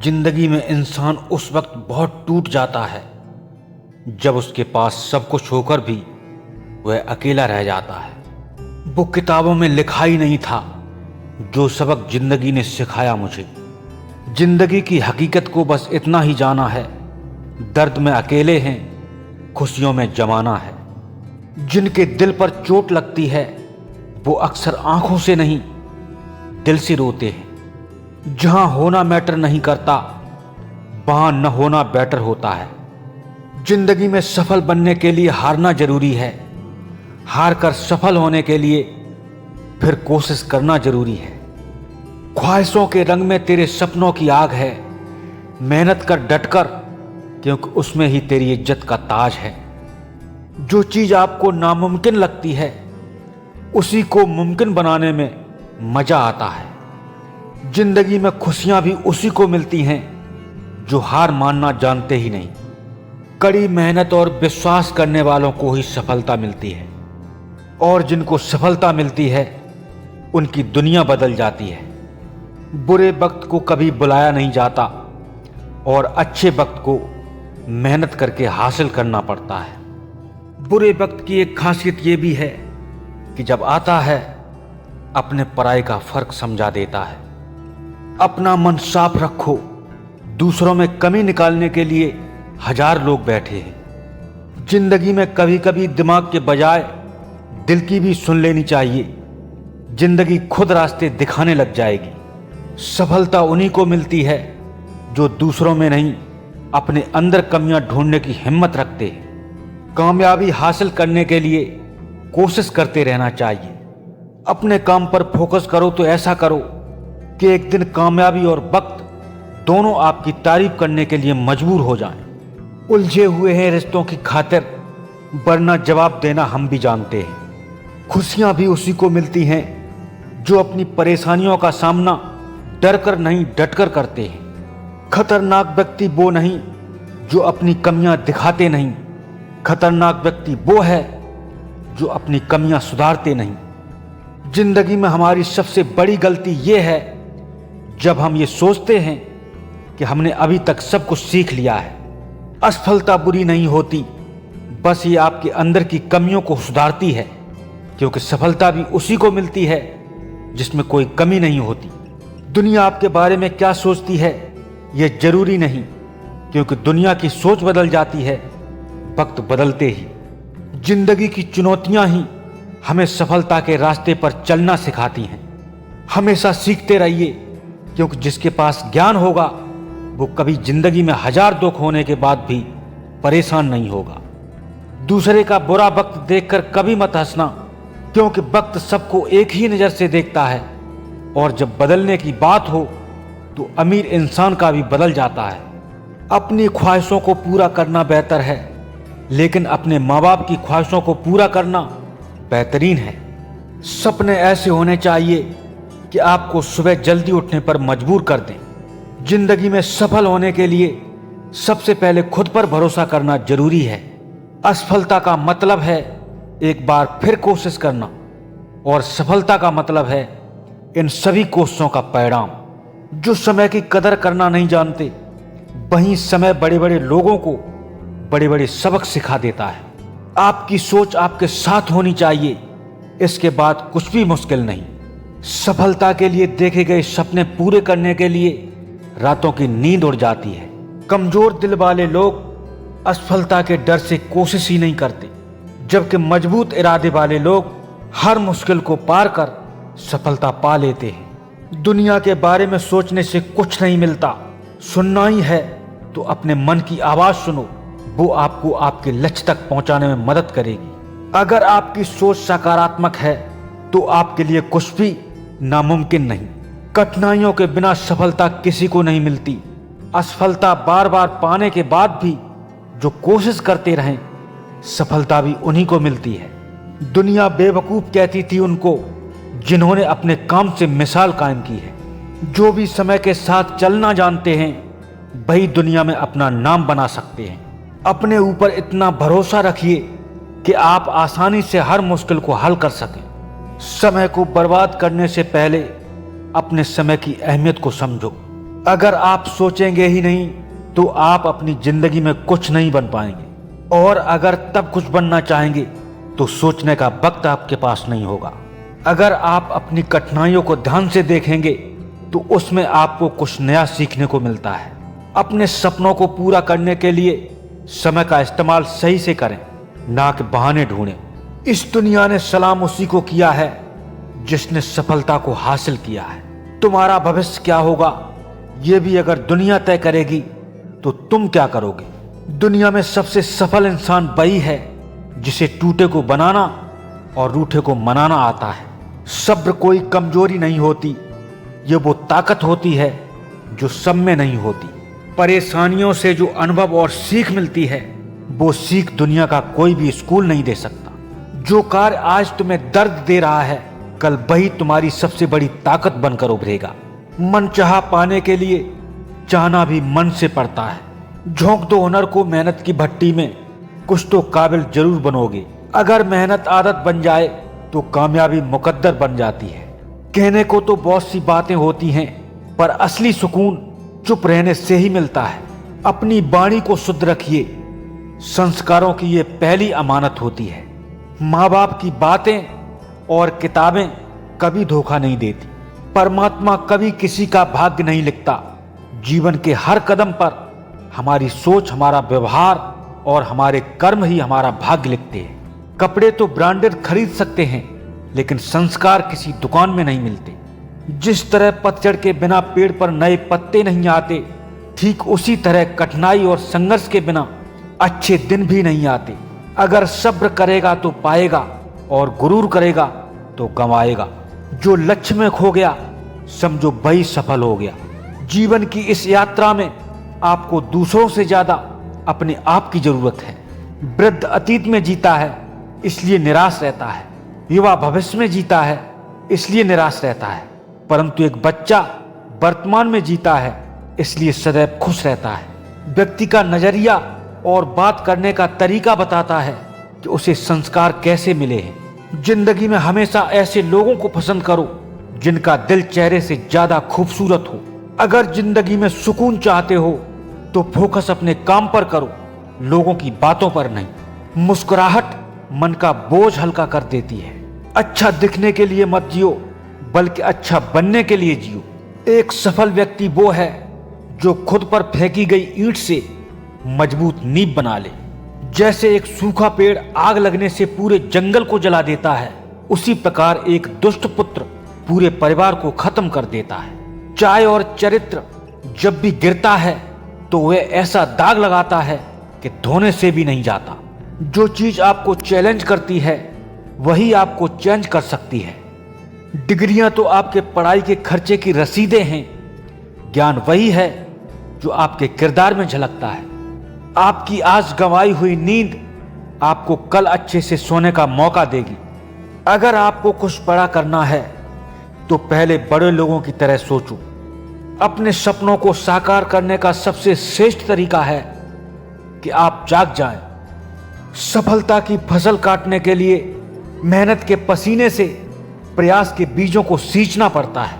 जिंदगी में इंसान उस वक्त बहुत टूट जाता है जब उसके पास सब कुछ होकर भी वह अकेला रह जाता है। वो किताबों में लिखा ही नहीं था जो सबक जिंदगी ने सिखाया मुझे। जिंदगी की हकीकत को बस इतना ही जाना है, दर्द में अकेले हैं, खुशियों में जमाना है। जिनके दिल पर चोट लगती है वो अक्सर आंखों से नहीं दिल से रोते हैं। जहां होना मैटर नहीं करता वहां न होना बेटर होता है। जिंदगी में सफल बनने के लिए हारना जरूरी है, हार कर सफल होने के लिए फिर कोशिश करना जरूरी है। ख्वाहिशों के रंग में तेरे सपनों की आग है, मेहनत कर डट कर, क्योंकि उसमें ही तेरी इज्जत का ताज है। जो चीज आपको नामुमकिन लगती है उसी को मुमकिन बनाने में मजा आता है। जिंदगी में खुशियां भी उसी को मिलती हैं जो हार मानना जानते ही नहीं। कड़ी मेहनत और विश्वास करने वालों को ही सफलता मिलती है, और जिनको सफलता मिलती है उनकी दुनिया बदल जाती है। बुरे वक्त को कभी बुलाया नहीं जाता और अच्छे वक्त को मेहनत करके हासिल करना पड़ता है। बुरे वक्त की एक खासियत ये भी है कि जब आता है अपने पराये का फर्क समझा देता है। अपना मन साफ रखो, दूसरों में कमी निकालने के लिए हजार लोग बैठे हैं। जिंदगी में कभी कभी दिमाग के बजाय दिल की भी सुन लेनी चाहिए। जिंदगी खुद रास्ते दिखाने लग जाएगी। सफलता उन्हीं को मिलती है जो दूसरों में नहीं अपने अंदर कमियां ढूंढने की हिम्मत रखते हैं। कामयाबी हासिल करने के लिए कोशिश करते रहना चाहिए। अपने काम पर फोकस करो तो ऐसा करो कि एक दिन कामयाबी और वक्त दोनों आपकी तारीफ करने के लिए मजबूर हो जाएं। उलझे हुए हैं रिश्तों की खातिर, वरना जवाब देना हम भी जानते हैं। खुशियां भी उसी को मिलती हैं जो अपनी परेशानियों का सामना डर कर नहीं डट कर करते हैं। खतरनाक व्यक्ति वो नहीं जो अपनी कमियां दिखाते नहीं, खतरनाक व्यक्ति वो है जो अपनी कमियां सुधारते नहीं। जिंदगी में हमारी सबसे बड़ी गलती ये है जब हम ये सोचते हैं कि हमने अभी तक सब कुछ सीख लिया है। असफलता बुरी नहीं होती, बस ये आपके अंदर की कमियों को सुधारती है, क्योंकि सफलता भी उसी को मिलती है जिसमें कोई कमी नहीं होती। दुनिया आपके बारे में क्या सोचती है यह जरूरी नहीं, क्योंकि दुनिया की सोच बदल जाती है वक्त बदलते ही। जिंदगी की चुनौतियां ही हमें सफलता के रास्ते पर चलना सिखाती हैं। हमेशा सीखते रहिए, क्योंकि जिसके पास ज्ञान होगा वो कभी जिंदगी में हजार दुख होने के बाद भी परेशान नहीं होगा। दूसरे का बुरा वक्त देखकर कभी मत हंसना, क्योंकि वक्त सबको एक ही नज़र से देखता है, और जब बदलने की बात हो तो अमीर इंसान का भी बदल जाता है। अपनी ख्वाहिशों को पूरा करना बेहतर है, लेकिन अपने माँ बाप की ख्वाहिशों को पूरा करना बेहतरीन है। सपने ऐसे होने चाहिए कि आपको सुबह जल्दी उठने पर मजबूर कर दें। जिंदगी में सफल होने के लिए सबसे पहले खुद पर भरोसा करना जरूरी है। असफलता का मतलब है एक बार फिर कोशिश करना, और सफलता का मतलब है इन सभी कोशिशों का परिणाम। जो समय की कदर करना नहीं जानते, वहीं समय बड़े बड़े लोगों को बड़े बड़े सबक सिखा देता है। आपकी सोच आपके साथ होनी चाहिए, इसके बाद कुछ भी मुश्किल नहीं। सफलता के लिए देखे गए सपने पूरे करने के लिए रातों की नींद उड़ जाती है। कमजोर दिल वाले लोग असफलता के डर से कोशिश ही नहीं करते, जबकि मजबूत इरादे वाले लोग हर मुश्किल को पार कर सफलता पा लेते हैं। दुनिया के बारे में सोचने से कुछ नहीं मिलता, सुनना ही है तो अपने मन की आवाज सुनो, वो आपको आपके लक्ष्य तक पहुंचाने में मदद करेगी। अगर आपकी सोच सकारात्मक है तो आपके लिए कुछ भी नामुमकिन नहीं। कठिनाइयों के बिना सफलता किसी को नहीं मिलती। असफलता बार बार पाने के बाद भी जो कोशिश करते रहें, सफलता भी उन्हीं को मिलती है। दुनिया बेवकूफ कहती थी उनको जिन्होंने अपने काम से मिसाल कायम की है। जो भी समय के साथ चलना जानते हैं वही दुनिया में अपना नाम बना सकते हैं। अपने ऊपर इतना भरोसा रखिए कि आप आसानी से हर मुश्किल को हल कर सकें। समय को बर्बाद करने से पहले अपने समय की अहमियत को समझो। अगर आप सोचेंगे ही नहीं तो आप अपनी जिंदगी में कुछ नहीं बन पाएंगे, और अगर तब कुछ बनना चाहेंगे तो सोचने का वक्त आपके पास नहीं होगा। अगर आप अपनी कठिनाइयों को ध्यान से देखेंगे तो उसमें आपको कुछ नया सीखने को मिलता है। अपने सपनों को पूरा करने के लिए समय का इस्तेमाल सही से करें, ना कि बहाने ढूंढें। इस दुनिया ने सलाम उसी को किया है जिसने सफलता को हासिल किया है। तुम्हारा भविष्य क्या होगा ये भी अगर दुनिया तय करेगी तो तुम क्या करोगे? दुनिया में सबसे सफल इंसान वही है जिसे टूटे को बनाना और रूठे को मनाना आता है। सब्र कोई कमजोरी नहीं होती, ये वो ताकत होती है जो सब में नहीं होती। परेशानियों से जो अनुभव और सीख मिलती है वो सीख दुनिया का कोई भी स्कूल नहीं दे सकता। जो कार्य आज तुम्हें दर्द दे रहा है कल वही तुम्हारी सबसे बड़ी ताकत बनकर उभरेगा। मन चाहा पाने के लिए चाहना भी मन से पड़ता है। झोंक दो हुनर को मेहनत की भट्टी में, कुछ तो काबिल जरूर बनोगे। अगर मेहनत आदत बन जाए तो कामयाबी मुकद्दर बन जाती है। कहने को तो बहुत सी बातें होती हैं, पर असली सुकून चुप रहने से ही मिलता है। अपनी वाणी को शुद्ध रखिए, संस्कारों की ये पहली अमानत होती है। माँ बाप की बातें और किताबें कभी धोखा नहीं देती। परमात्मा कभी किसी का भाग्य नहीं लिखता। जीवन के हर कदम पर हमारी सोच, हमारा व्यवहार और हमारे कर्म ही हमारा भाग्य लिखते हैं। कपड़े तो ब्रांडेड खरीद सकते हैं, लेकिन संस्कार किसी दुकान में नहीं मिलते। जिस तरह पतझड़ के बिना पेड़ पर नए पत्ते नहीं आते, ठीक उसी तरह कठिनाई और संघर्ष के बिना अच्छे दिन भी नहीं आते। अगर सब्र करेगा तो पाएगा, और गुरूर करेगा तो कमाएगा। जो लक्ष्य में खो गया समझो वही सफल हो गया। जीवन की इस यात्रा में आपको दूसरों से ज्यादा अपने आप की जरूरत है। वृद्ध अतीत में जीता है इसलिए निराश रहता है, युवा भविष्य में जीता है इसलिए निराश रहता है, परंतु एक बच्चा वर्तमान में जीता है इसलिए सदैव खुश रहता है। व्यक्ति का नजरिया और बात करने का तरीका बताता है कि उसे संस्कार कैसे मिले हैं। जिंदगी में हमेशा ऐसे लोगों को पसंद करो जिनका दिल चेहरे से ज्यादा खूबसूरत हो। अगर जिंदगी में सुकून चाहते हो तो फोकस अपने काम पर करो, लोगों की बातों पर नहीं। मुस्कुराहट मन का बोझ हल्का कर देती है। अच्छा दिखने के लिए मत जियो, बल्कि अच्छा बनने के लिए जियो। एक सफल व्यक्ति वो है जो खुद पर फेंकी गई ईंट से मजबूत नींव बना ले। जैसे एक सूखा पेड़ आग लगने से पूरे जंगल को जला देता है, उसी प्रकार एक दुष्ट पुत्र पूरे परिवार को खत्म कर देता है। चाय और चरित्र जब भी गिरता है तो वह ऐसा दाग लगाता है कि धोने से भी नहीं जाता। जो चीज आपको चैलेंज करती है वही आपको चेंज कर सकती है। डिग्रियां तो आपके पढ़ाई के खर्चे की रसीदें हैं, ज्ञान वही है जो आपके किरदार में झलकता है। आपकी आज गंवाई हुई नींद आपको कल अच्छे से सोने का मौका देगी। अगर आपको कुछ बड़ा करना है तो पहले बड़े लोगों की तरह सोचो। अपने सपनों को साकार करने का सबसे श्रेष्ठ तरीका है कि आप जाग जाएं। सफलता की फसल काटने के लिए मेहनत के पसीने से प्रयास के बीजों को सींचना पड़ता है।